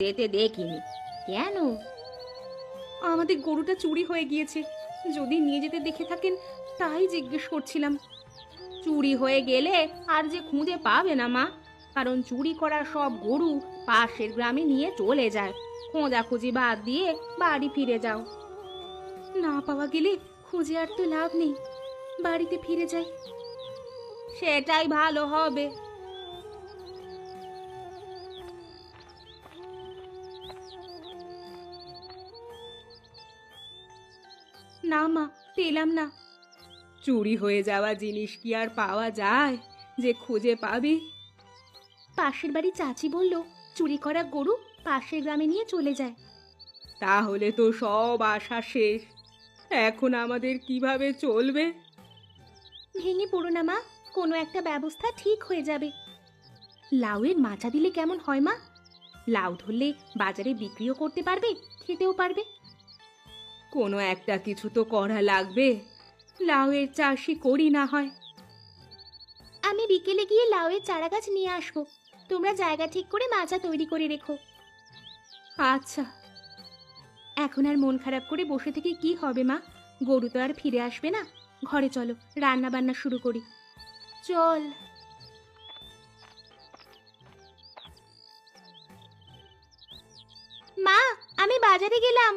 যেতে দেখিনি। কেন? আমাদের গরুটা চুরি হয়ে গিয়েছে, যদি নিয়ে যেতে দেখে থাকেন তাই জিজ্ঞেস করছিলাম। চুরি হয়ে গেলে আর যে খুঁজে পাবে না মা, কারণ চুরি করা সব গরু পাশের গ্রামে নিয়ে চলে যায়। খোঁজাখুঁজি বাদ দিয়ে বাড়ি ফিরে যাও। না পাওয়া গেলে খুঁজে আর তো লাভ নেই, বাড়িতে ফিরে যাই। সেটাই ভালো হবে। না মা, পেলাম না। চুরি হয়ে যাওয়া জিনিস কি আর পাওয়া যায় যে খুঁজে পাবি? পাশের বাড়ি চাচি বলল চুরি করা গরু পাশের গ্রামে নিয়ে চলে যায়। তাহলে তো সব আশা শেষ। এখন আমাদের কিভাবে চলবে? ভেঙে পড়ো না মা, কোনো একটা ব্যবস্থা ঠিক হয়ে যাবে। লাউয়ের মাচা দিলে কেমন হয় মা? লাউ ধরলে বাজারে বিক্রিও করতে পারবে, খেতেও পারবে। কোনো একটা কিছু তো করা লাগবে, লাউয়ের চাষই করি না হয়। আমি বিকেলে গিয়ে লাউয়ের চারা গাছ নিয়ে আসবো, তোমরা জায়গা ঠিক করে মাচা তৈরি করে রেখো। আচ্ছা। এখন আর মন খারাপ করে বসে থেকে কি হবে মা? গরু তো আর ফিরে আসবে না। ঘরে চলো, রান্না বান্না শুরু করি। চল। মা, আমি বাজারে গেলাম।